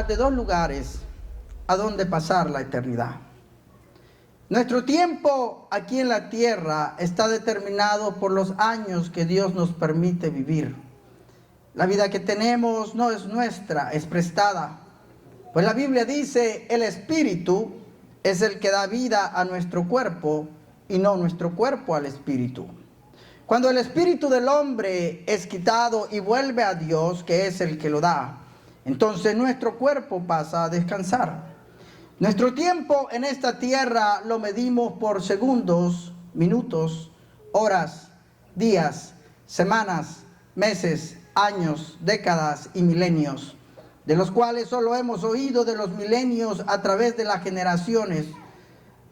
hablar de dos lugares a donde pasar la eternidad. Nuestro tiempo aquí en la tierra está determinado por los años que Dios nos permite vivir. La vida que tenemos no es nuestra, es prestada. Pues la Biblia dice, el Espíritu es el que da vida a nuestro cuerpo y no nuestro cuerpo al Espíritu. Cuando el Espíritu del hombre es quitado y vuelve a Dios, que es el que lo da, entonces nuestro cuerpo pasa a descansar. Nuestro tiempo en esta tierra lo medimos por segundos, minutos, horas, días, semanas, meses, años, décadas y milenios, de los cuales solo hemos oído de los milenios a través de las generaciones.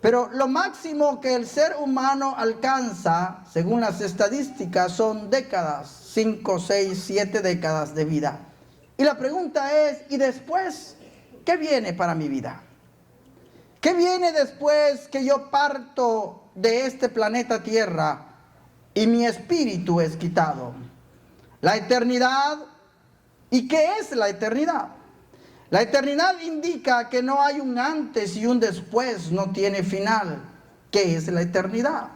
Pero lo máximo que el ser humano alcanza, según las estadísticas, son décadas, 5, 6, 7 décadas de vida. Y la pregunta es, ¿y después qué viene para mi vida? ¿Qué viene después que yo parto de este planeta Tierra y mi espíritu es quitado? La eternidad. ¿Y qué es la eternidad? La eternidad indica que no hay un antes y un después, no tiene final. ¿Qué es la eternidad?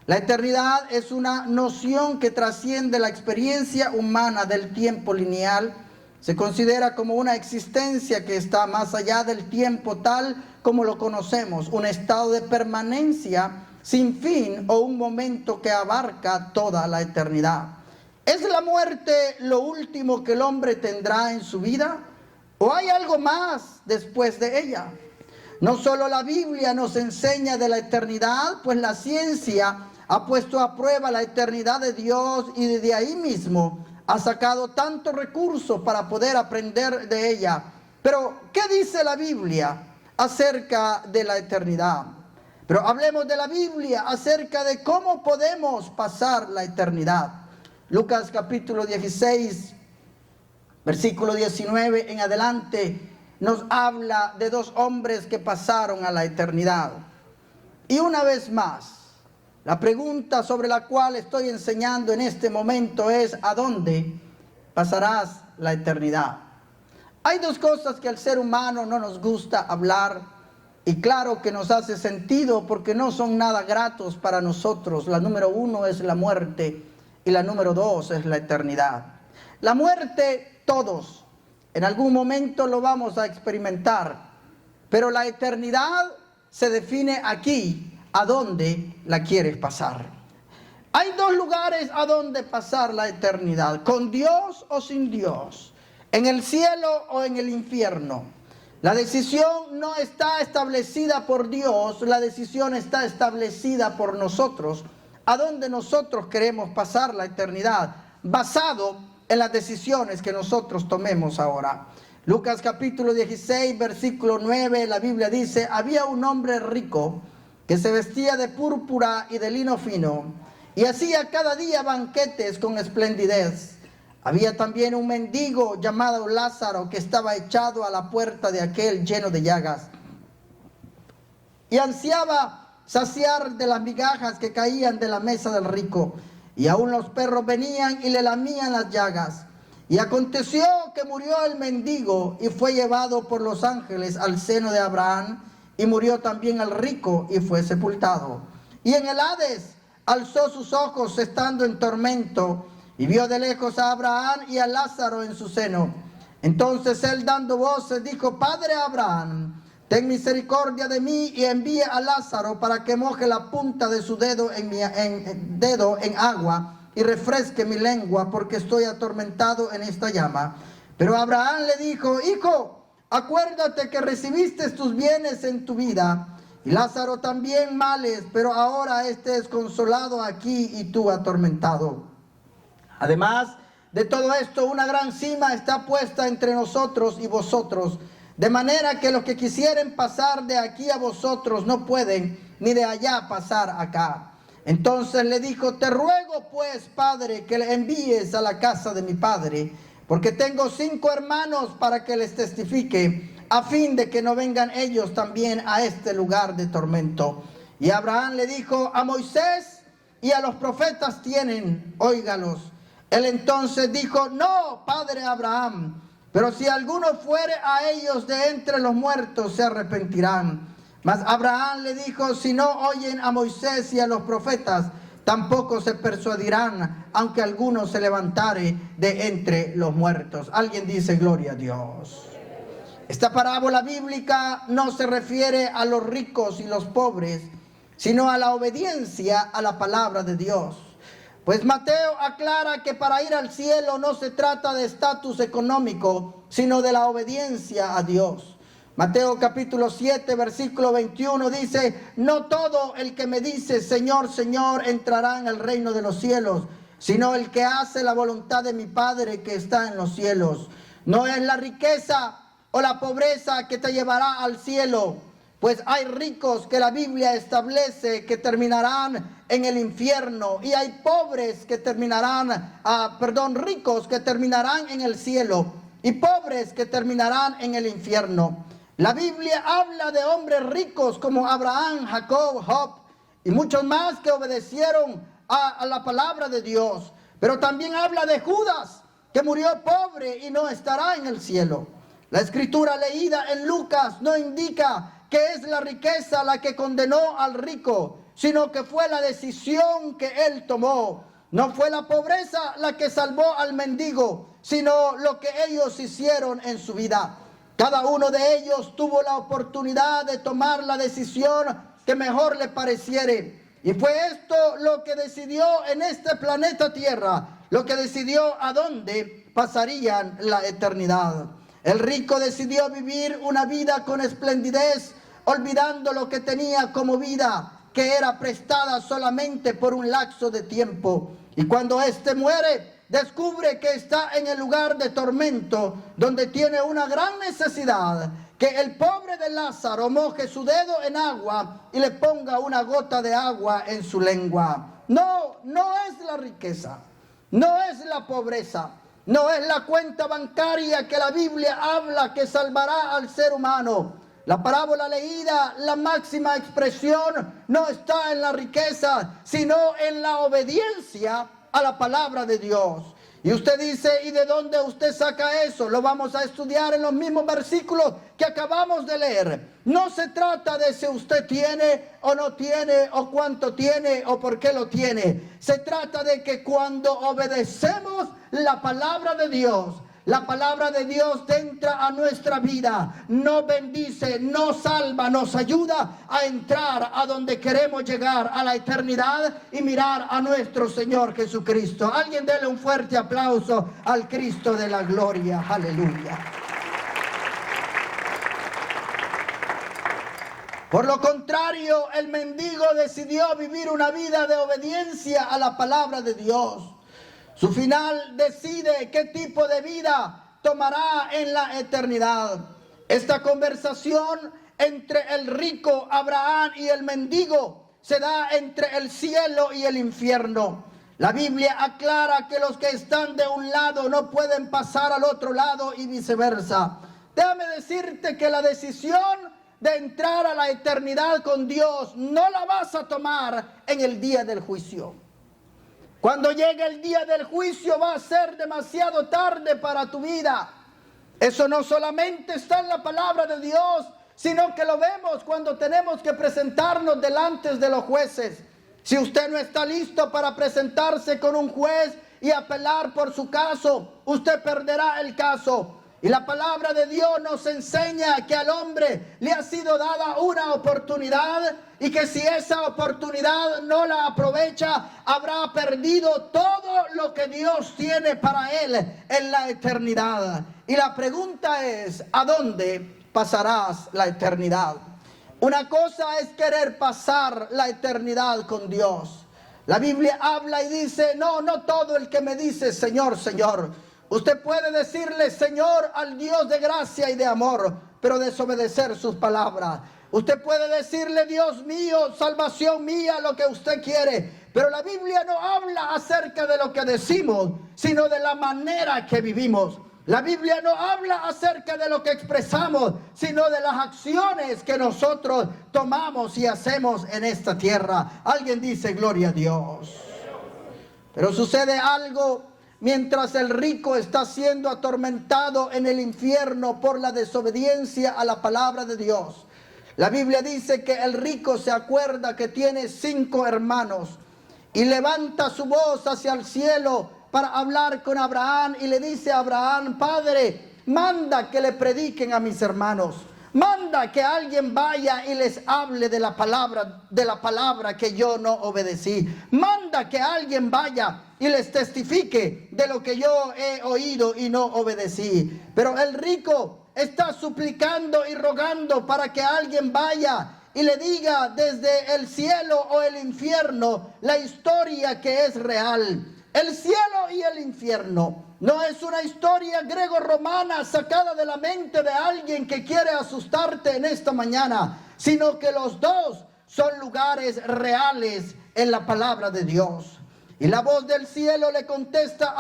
La eternidad es una noción que trasciende la experiencia humana del tiempo lineal. Se considera como una existencia que está más allá del tiempo tal como lo conocemos, un estado de permanencia sin fin o un momento que abarca toda la eternidad. ¿Es la muerte lo último que el hombre tendrá en su vida? ¿O hay algo más después de ella? No solo la Biblia nos enseña de la eternidad, pues la ciencia ha puesto a prueba la eternidad de Dios y desde ahí mismo ha sacado tantos recursos para poder aprender de ella. Pero, ¿qué dice la Biblia acerca de la eternidad? Pero hablemos de la Biblia acerca de cómo podemos pasar la eternidad. Lucas capítulo 16, versículo 19 en adelante, nos habla de dos hombres que pasaron a la eternidad. Y una vez más, la pregunta sobre la cual estoy enseñando en este momento es, ¿a dónde pasarás la eternidad? Hay dos cosas que al ser humano no nos gusta hablar, y claro que nos hace sentido porque no son nada gratos para nosotros. La número uno es la muerte y la número dos es la eternidad. La muerte, todos en algún momento lo vamos a experimentar, pero la eternidad se define aquí. ¿A dónde la quieres pasar? Hay dos lugares a donde pasar la eternidad, con Dios o sin Dios, en el cielo o en el infierno. La decisión no está establecida por Dios, la decisión está establecida por nosotros, a donde nosotros queremos pasar la eternidad, basado en las decisiones que nosotros tomemos ahora. Lucas capítulo 16, versículo 9, la Biblia dice, había un hombre rico que se vestía de púrpura y de lino fino, y hacía cada día banquetes con esplendidez. Había también un mendigo llamado Lázaro que estaba echado a la puerta de aquel lleno de llagas, y ansiaba saciar de las migajas que caían de la mesa del rico, y aún los perros venían y le lamían las llagas. Y aconteció que murió el mendigo y fue llevado por los ángeles al seno de Abraham, y murió también el rico y fue sepultado. Y en el Hades alzó sus ojos estando en tormento y vio de lejos a Abraham y a Lázaro en su seno. Entonces él, dando voces, dijo, Padre Abraham, ten misericordia de mí y envíe a Lázaro para que moje la punta de su dedo en agua y refresque mi lengua, porque estoy atormentado en esta llama. Pero Abraham le dijo, hijo, acuérdate que recibiste tus bienes en tu vida, y Lázaro también males, pero ahora este es consolado aquí y tú atormentado. Además de todo esto, una gran cima está puesta entre nosotros y vosotros, de manera que los que quisieren pasar de aquí a vosotros no pueden, ni de allá pasar acá. Entonces le dijo, te ruego pues, Padre, que le envíes a la casa de mi padre, porque tengo 5 hermanos para que les testifique, a fin de que no vengan ellos también a este lugar de tormento. Y Abraham le dijo, a Moisés y a los profetas tienen, óigalos. Él entonces dijo, no, Padre Abraham, Pero si alguno fuere a ellos de entre los muertos, se arrepentirán. Mas Abraham le dijo: si no oyen a Moisés y a los profetas, tampoco se persuadirán, aunque alguno se levantare de entre los muertos. Alguien dice: gloria a Dios. Esta parábola bíblica no se refiere a los ricos y los pobres, sino a la obediencia a la palabra de Dios. Pues Mateo aclara que para ir al cielo no se trata de estatus económico, sino de la obediencia a Dios. Mateo capítulo 7, versículo 21 dice: no todo el que me dice Señor, Señor entrará en el reino de los cielos, sino el que hace la voluntad de mi Padre que está en los cielos. No es la riqueza o la pobreza que te llevará al cielo, pues hay ricos que la Biblia establece que terminarán en el infierno, y hay pobres que terminarán, ricos que terminarán en el cielo, y pobres que terminarán en el infierno. La Biblia habla de hombres ricos como Abraham, Jacob, Job y muchos más que obedecieron a la palabra de Dios. Pero también habla de Judas, que murió pobre y no estará en el cielo. La escritura leída en Lucas no indica que es la riqueza la que condenó al rico, sino que fue la decisión que él tomó. No fue la pobreza la que salvó al mendigo, sino lo que ellos hicieron en su vida. Cada uno de ellos tuvo la oportunidad de tomar la decisión que mejor le pareciere. Y fue esto lo que decidió en este planeta Tierra, lo que decidió a dónde pasarían la eternidad. El rico decidió vivir una vida con esplendidez, olvidando lo que tenía como vida, que era prestada solamente por un lapso de tiempo. Y cuando éste muere, descubre que está en el lugar de tormento, donde tiene una gran necesidad, que el pobre de Lázaro moje su dedo en agua y le ponga una gota de agua en su lengua. No es la riqueza, no es la pobreza, no es la cuenta bancaria que la Biblia habla que salvará al ser humano. La parábola leída, la máxima expresión no está en la riqueza, sino en la obediencia a la palabra de Dios. Y usted dice: ¿y de dónde usted saca eso? Lo vamos a estudiar en los mismos versículos que acabamos de leer. No se trata de si usted tiene o no tiene, o cuánto tiene, o por qué lo tiene. Se trata de que cuando obedecemos la palabra de Dios, la palabra de Dios entra a nuestra vida, nos bendice, nos salva, nos ayuda a entrar a donde queremos llegar, a la eternidad, y mirar a nuestro Señor Jesucristo. Alguien dele un fuerte aplauso al Cristo de la gloria. Aleluya. Por lo contrario, el mendigo decidió vivir una vida de obediencia a la palabra de Dios. Su final decide qué tipo de vida tomará en la eternidad. Esta conversación entre el rico Abraham y el mendigo se da entre el cielo y el infierno. La Biblia aclara que los que están de un lado no pueden pasar al otro lado y viceversa. Déjame decirte que la decisión de entrar a la eternidad con Dios no la vas a tomar en el día del juicio. Cuando llegue el día del juicio va a ser demasiado tarde para tu vida. Eso no solamente está en la palabra de Dios, sino que lo vemos cuando tenemos que presentarnos delante de los jueces. Si usted no está listo para presentarse con un juez y apelar por su caso, usted perderá el caso. Y la palabra de Dios nos enseña que al hombre le ha sido dada una oportunidad, y que si esa oportunidad no la aprovecha, habrá perdido todo lo que Dios tiene para él en la eternidad. Y la pregunta es: ¿a dónde pasarás la eternidad? Una cosa es querer pasar la eternidad con Dios. La Biblia habla y dice: no todo el que me dice Señor, Señor. Usted puede decirle Señor al Dios de gracia y de amor, pero desobedecer sus palabras. Usted puede decirle Dios mío, salvación mía, lo que usted quiere, pero la Biblia no habla acerca de lo que decimos, sino de la manera que vivimos. La Biblia no habla acerca de lo que expresamos, sino de las acciones que nosotros tomamos y hacemos en esta tierra. Alguien dice gloria a Dios. Pero sucede algo. mientras el rico está siendo atormentado en el infierno por la desobediencia a la palabra de Dios. La Biblia dice que el rico se acuerda que tiene 5 hermanos y levanta su voz hacia el cielo para hablar con Abraham y le dice a Abraham: Padre, manda que le prediquen a mis hermanos. Manda que alguien vaya y les hable de la palabra que yo no obedecí. Manda que alguien vaya y les testifique de lo que yo he oído y no obedecí. Pero el rico está suplicando y rogando para que alguien vaya y le diga desde el cielo o el infierno la historia que es real. El cielo y el infierno no es una historia griego-romana sacada de la mente de alguien que quiere asustarte en esta mañana, sino que los dos son lugares reales en la palabra de Dios. Y la voz del cielo le contesta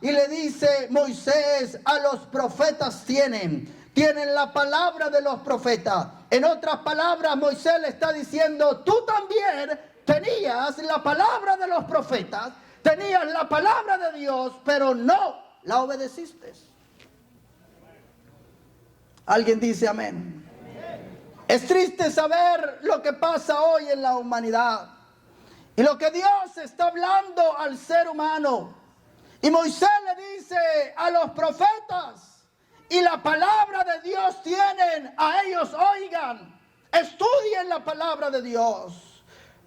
y le dice: Moisés, a los profetas tienen la palabra de los profetas. En otras palabras, Moisés le está diciendo: tú también tenías la palabra de los profetas, tenías la palabra de Dios, pero no la obedeciste. ¿Alguien dice amén? Es triste saber lo que pasa hoy en la humanidad y lo que Dios está hablando al ser humano. Y Moisés le dice a los profetas: y la palabra de Dios tienen, a ellos oigan, estudien la palabra de Dios.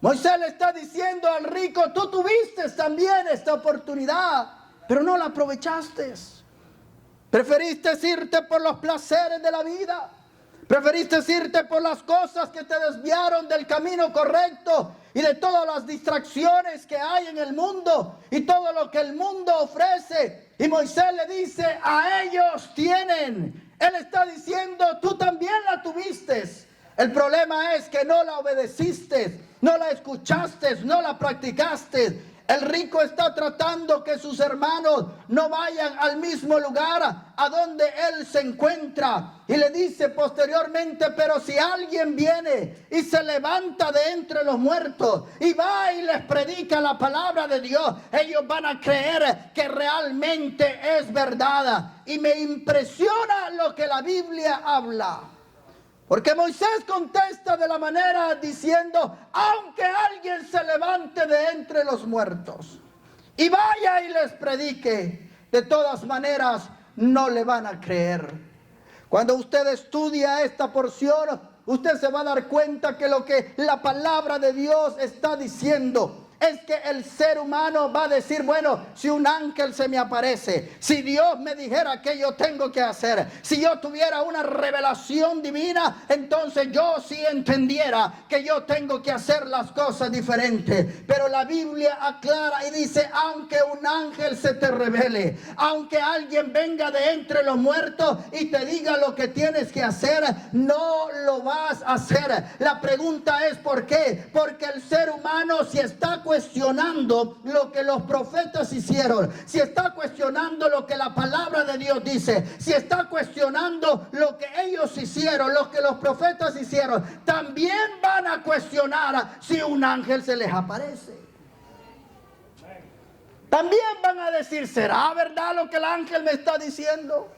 Moisés le está diciendo al rico: tú tuviste también esta oportunidad, pero no la aprovechaste. Preferiste irte por los placeres de la vida. Preferiste irte por las cosas que te desviaron del camino correcto y de todas las distracciones que hay en el mundo y todo lo que el mundo ofrece. Y Moisés le dice: a ellos tienen. Él está diciendo: tú también la tuviste. El problema es que no la obedeciste, no la escuchaste, no la practicaste. El rico está tratando que sus hermanos no vayan al mismo lugar a donde él se encuentra. Y le dice posteriormente: pero si alguien viene y se levanta de entre los muertos y va y les predica la palabra de Dios, ellos van a creer que realmente es verdad. Y me impresiona lo que la Biblia habla. Porque Moisés contesta de la manera diciendo: aunque alguien se levante de entre los muertos y vaya y les predique, de todas maneras no le van a creer. Cuando usted estudia esta porción, usted se va a dar cuenta que lo que la palabra de Dios está diciendo es que el ser humano va a decir: bueno, si un ángel se me aparece, si Dios me dijera qué yo tengo que hacer, si yo tuviera una revelación divina, entonces yo sí entendiera que yo tengo que hacer las cosas diferentes. Pero la Biblia aclara y dice: aunque un ángel se te revele, aunque alguien venga de entre los muertos y te diga lo que tienes que hacer, no lo vas a hacer. La pregunta es: ¿por qué? Porque el ser humano, si está cuestionando lo que los profetas hicieron, si está cuestionando lo que la palabra de Dios dice, si está cuestionando lo que ellos hicieron, lo que los profetas hicieron, también van a cuestionar si un ángel se les aparece. También van a decir: ¿será verdad lo que el ángel me está diciendo?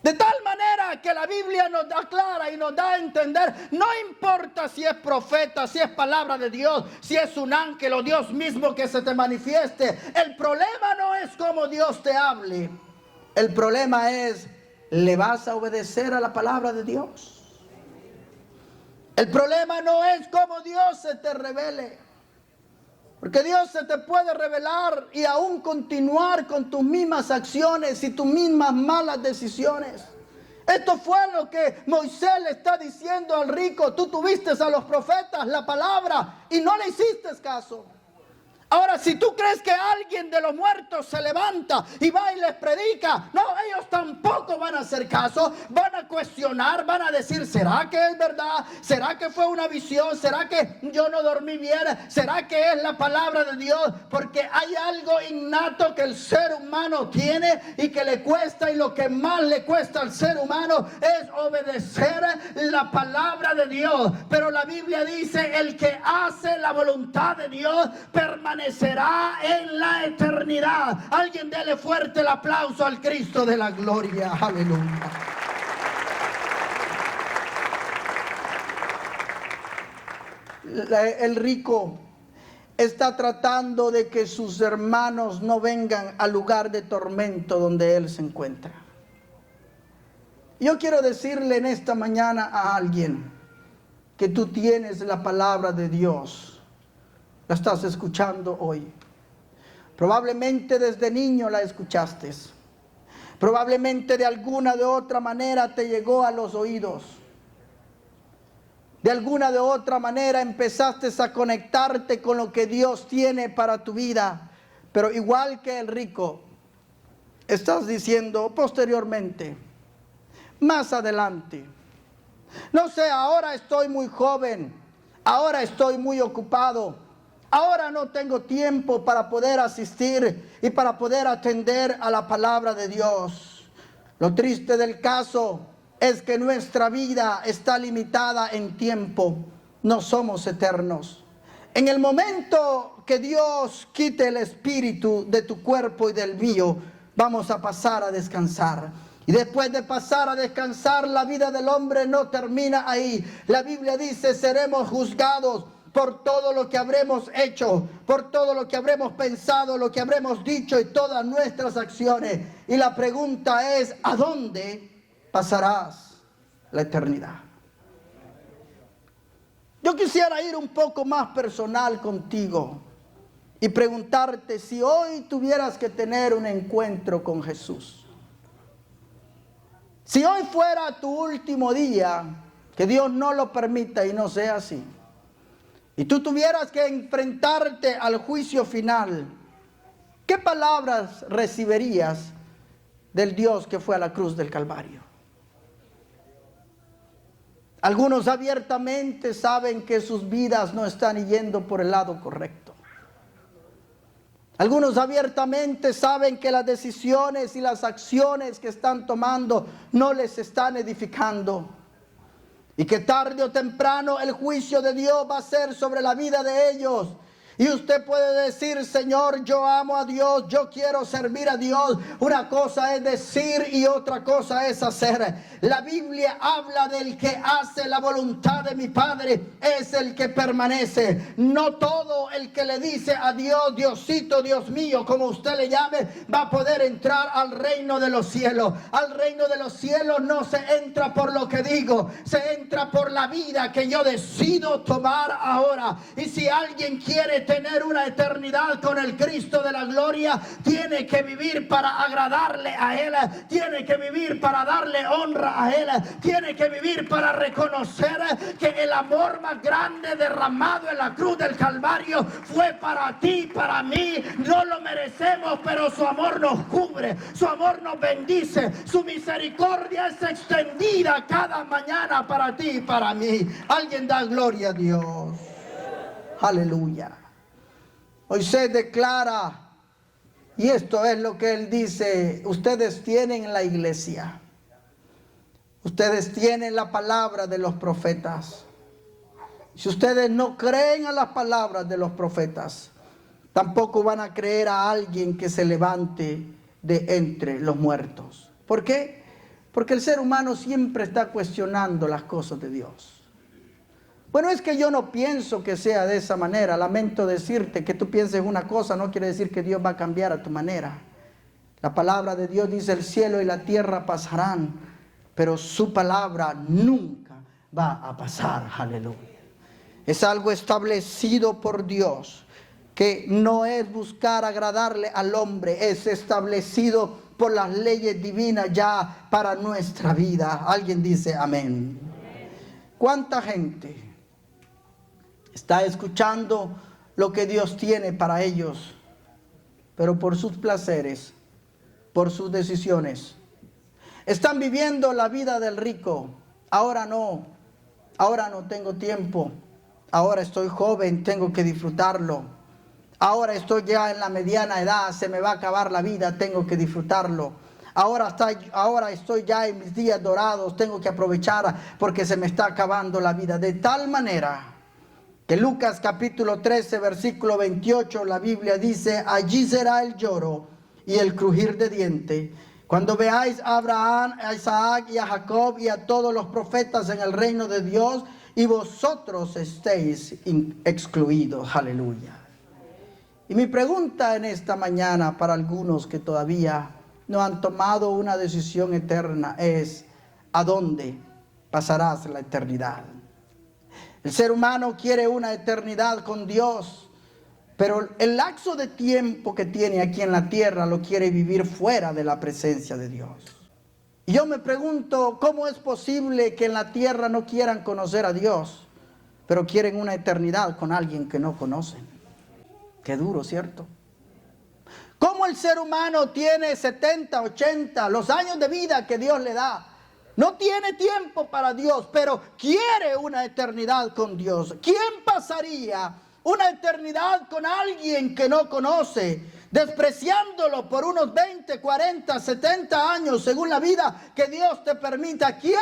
De tal manera que la Biblia nos aclara y nos da a entender: no importa si es profeta, si es palabra de Dios, si es un ángel o Dios mismo que se te manifieste. El problema no es cómo Dios te hable. El problema es: ¿le vas a obedecer a la palabra de Dios? El problema no es cómo Dios se te revele. Porque Dios se te puede revelar y aún continuar con tus mismas acciones y tus mismas malas decisiones. Esto fue lo que Moisés le está diciendo al rico: tú tuviste a los profetas la palabra y no le hiciste caso. Ahora, si tú crees que alguien de los muertos se levanta y va y les predica, no, ellos tampoco van a hacer caso, van a cuestionar, van a decir: ¿será que es verdad? ¿Será que fue una visión? ¿Será que yo no dormí bien? ¿Será que es la palabra de Dios? Porque hay algo innato que el ser humano tiene y que le cuesta, y lo que más le cuesta al ser humano es obedecer la palabra de Dios. Pero la Biblia dice: el que hace la voluntad de Dios permanece permanecerá en la eternidad. Alguien dele fuerte el aplauso al Cristo de la gloria. Aleluya. El rico está tratando de que sus hermanos no vengan al lugar de tormento donde él se encuentra. Yo quiero decirle en esta mañana a alguien que tú tienes la palabra de Dios. La estás escuchando hoy. Probablemente desde niño la escuchaste. Probablemente de alguna de otra manera te llegó a los oídos. De alguna de otra manera empezaste a conectarte con lo que Dios tiene para tu vida. Pero igual que el rico, estás diciendo posteriormente, más adelante, no sé, ahora estoy muy joven, ahora estoy muy ocupado, ahora no tengo tiempo para poder asistir y para poder atender a la palabra de Dios. Lo triste del caso es que nuestra vida está limitada en tiempo, no somos eternos. En el momento que Dios quite el espíritu de tu cuerpo y del mío, vamos a pasar a descansar. Y después de pasar a descansar, la vida del hombre no termina ahí. La Biblia dice, seremos juzgados por todo lo que habremos hecho, por todo lo que habremos pensado, lo que habremos dicho y todas nuestras acciones. Y la pregunta es, ¿a dónde pasarás la eternidad? Yo quisiera ir un poco más personal contigo y preguntarte si hoy tuvieras que tener un encuentro con Jesús. Si hoy fuera tu último día, que Dios no lo permita y no sea así, y tú tuvieras que enfrentarte al juicio final, ¿qué palabras recibirías del Dios que fue a la cruz del Calvario? Algunos abiertamente saben que sus vidas no están yendo por el lado correcto. Algunos abiertamente saben que las decisiones y las acciones que están tomando no les están edificando. Y que tarde o temprano el juicio de Dios va a ser sobre la vida de ellos. Y usted puede decir, Señor, yo amo a Dios, yo quiero servir a Dios. Una cosa es decir y otra cosa es hacer. La Biblia habla del que hace la voluntad de mi Padre, es el que permanece. No todo el que le dice a Dios, Diosito, Dios mío, como usted le llame, va a poder entrar al reino de los cielos. Al reino de los cielos no se entra por lo que digo, se entra por la vida que yo decido tomar ahora. Y si alguien quiere tener una eternidad con el Cristo de la gloria, tiene que vivir para agradarle a Él, tiene que vivir para darle honra a Él, tiene que vivir para reconocer que el amor más grande derramado en la cruz del Calvario fue para ti, para mí. No lo merecemos, pero su amor nos cubre, su amor nos bendice, su misericordia es extendida cada mañana para ti y para mí. Alguien da gloria a Dios. Aleluya. Moisés declara, y esto es lo que él dice, ustedes tienen la iglesia, ustedes tienen la palabra de los profetas. Si ustedes no creen a las palabras de los profetas, tampoco van a creer a alguien que se levante de entre los muertos. ¿Por qué? Porque el ser humano siempre está cuestionando las cosas de Dios. Bueno, es que yo no pienso que sea de esa manera. Lamento decirte que tú pienses una cosa, no quiere decir que Dios va a cambiar a tu manera. La palabra de Dios dice, el cielo y la tierra pasarán, pero su palabra nunca va a pasar. Aleluya. Es algo establecido por Dios, que no es buscar agradarle al hombre, es establecido por las leyes divinas ya para nuestra vida. Alguien dice amén. ¿Cuánta gente está escuchando lo que Dios tiene para ellos, pero por sus placeres, por sus decisiones, están viviendo la vida del rico? Ahora no tengo tiempo, ahora estoy joven, tengo que disfrutarlo, ahora estoy ya en la mediana edad, se me va a acabar la vida, tengo que disfrutarlo. Ahora estoy ya en mis días dorados, tengo que aprovechar porque se me está acabando la vida. De tal manera Que Lucas capítulo 13, versículo 28, la Biblia dice: allí será el lloro y el crujir de dientes, cuando veáis a Abraham, a Isaac y a Jacob y a todos los profetas en el reino de Dios, y vosotros estéis excluidos. Aleluya. Y mi pregunta en esta mañana para algunos que todavía no han tomado una decisión eterna es: ¿a dónde pasarás la eternidad? El ser humano quiere una eternidad con Dios, pero el lapso de tiempo que tiene aquí en la tierra lo quiere vivir fuera de la presencia de Dios. Y yo me pregunto, ¿cómo es posible que en la tierra no quieran conocer a Dios, pero quieren una eternidad con alguien que no conocen? Qué duro, ¿cierto? ¿Cómo el ser humano tiene 70, 80, los años de vida que Dios le da? No tiene tiempo para Dios, pero quiere una eternidad con Dios. ¿Quién pasaría una eternidad con alguien que no conoce, despreciándolo por unos 20, 40, 70 años, según la vida que Dios te permita? ¿Quién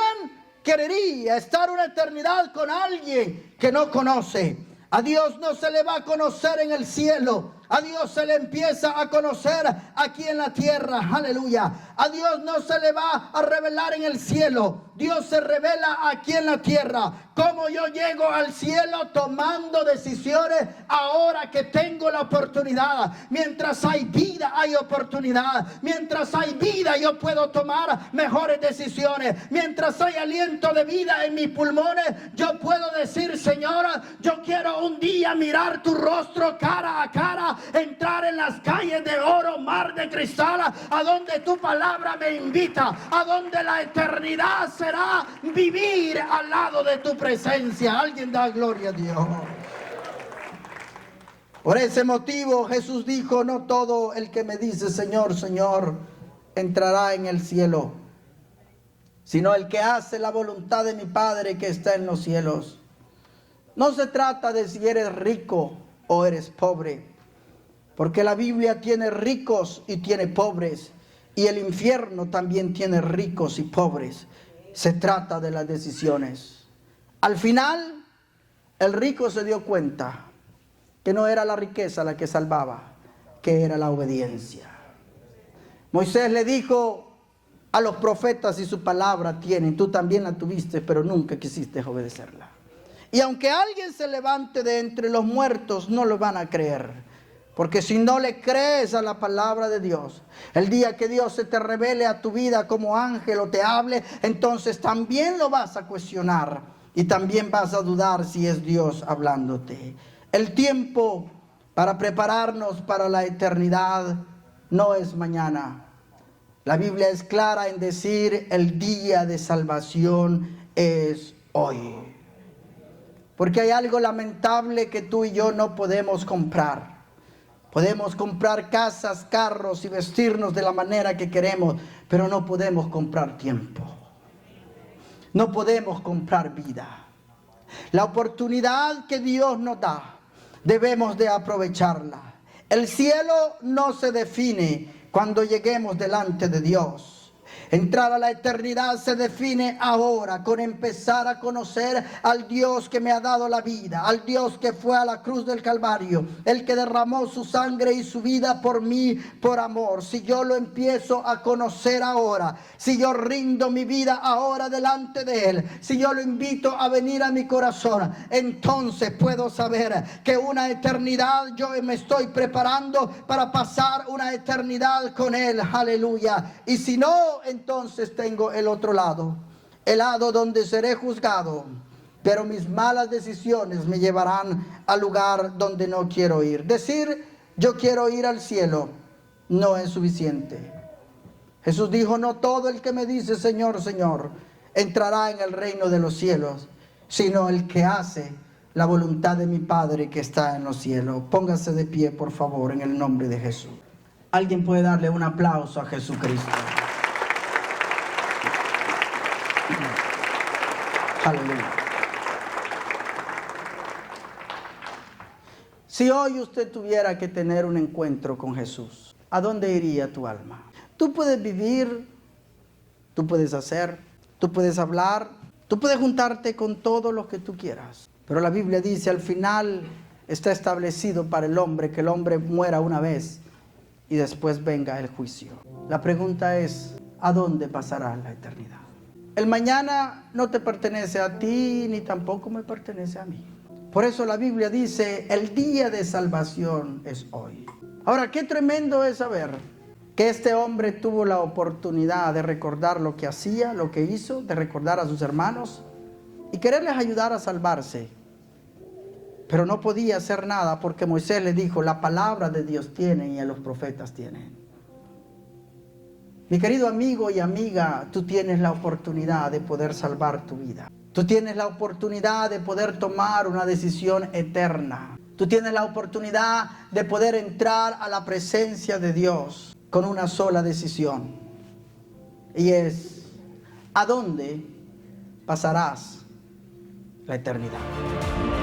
querría estar una eternidad con alguien que no conoce? A Dios no se le va a conocer en el cielo. A Dios se le empieza a conocer aquí en la tierra. Aleluya. A Dios no se le va a revelar en el cielo. Dios se revela aquí en la tierra. ¿Cómo yo llego al cielo? Tomando decisiones ahora que tengo la oportunidad. Mientras hay vida hay oportunidad. Mientras hay vida yo puedo tomar mejores decisiones. Mientras hay aliento de vida en mis pulmones, yo puedo decir: Señora, yo quiero un día mirar tu rostro cara a cara, entrar en las calles de oro, mar de cristal, a donde tu palabra me invita, a donde la eternidad será vivir al lado de tu presencia. Alguien da gloria a Dios. Por ese motivo Jesús dijo: no todo el que me dice Señor, Señor, entrará en el cielo, sino el que hace la voluntad de mi Padre que está en los cielos. No se trata de si eres rico o eres pobre, porque la Biblia tiene ricos y tiene pobres, y el infierno también tiene ricos y pobres. Se trata de las decisiones. Al final, el rico se dio cuenta que no era la riqueza la que salvaba, que era la obediencia. Moisés le dijo a los profetas, y su palabra tienen, tú también la tuviste, pero nunca quisiste obedecerla. Y aunque alguien se levante de entre los muertos, no lo van a creer. Porque si no le crees a la palabra de Dios, el día que Dios se te revele a tu vida como ángel o te hable, entonces también lo vas a cuestionar. Y también vas a dudar si es Dios hablándote. El tiempo para prepararnos para la eternidad no es mañana. La Biblia es clara en decir: el día de salvación es hoy. Porque hay algo lamentable que tú y yo no podemos comprar. Podemos comprar casas, carros y vestirnos de la manera que queremos, pero no podemos comprar tiempo. No podemos comprar vida. La oportunidad que Dios nos da, debemos de aprovecharla. El cielo no se define cuando lleguemos delante de Dios. Entrar a la eternidad se define ahora, con empezar a conocer al Dios que me ha dado la vida, al Dios que fue a la cruz del Calvario, el que derramó su sangre y su vida por mí, por amor. Si yo lo empiezo a conocer ahora, si yo rindo mi vida ahora delante de Él, si yo lo invito a venir a mi corazón, entonces puedo saber que una eternidad yo me estoy preparando para pasar una eternidad con Él. Aleluya. Y si no, entonces tengo el otro lado, el lado donde seré juzgado, pero mis malas decisiones me llevarán al lugar donde no quiero ir. Decir yo quiero ir al cielo no es suficiente. Jesús dijo: no todo el que me dice Señor, Señor, entrará en el reino de los cielos, sino el que hace la voluntad de mi Padre que está en los cielos. Póngase de pie, por favor, en el nombre de Jesús. Alguien puede darle un aplauso a Jesucristo. Aleluya. Si hoy usted tuviera que tener un encuentro con Jesús, ¿a dónde iría tu alma? Tú puedes vivir, tú puedes hacer, tú puedes hablar, tú puedes juntarte con todo lo que tú quieras, Pero la Biblia dice, al final está establecido para el hombre que el hombre muera una vez y después venga el juicio. La pregunta es, ¿a dónde pasará la eternidad? El mañana no te pertenece a ti ni tampoco me pertenece a mí. Por eso la Biblia dice, el día de salvación es hoy. Ahora, qué tremendo es saber que este hombre tuvo la oportunidad de recordar lo que hacía, lo que hizo, de recordar a sus hermanos y quererles ayudar a salvarse. Pero no podía hacer nada porque Moisés le dijo, la palabra de Dios tienen y a los profetas tienen. Mi querido amigo y amiga, tú tienes la oportunidad de poder salvar tu vida. Tú tienes la oportunidad de poder tomar una decisión eterna. Tú tienes la oportunidad de poder entrar a la presencia de Dios con una sola decisión. Y es, ¿a dónde pasarás la eternidad?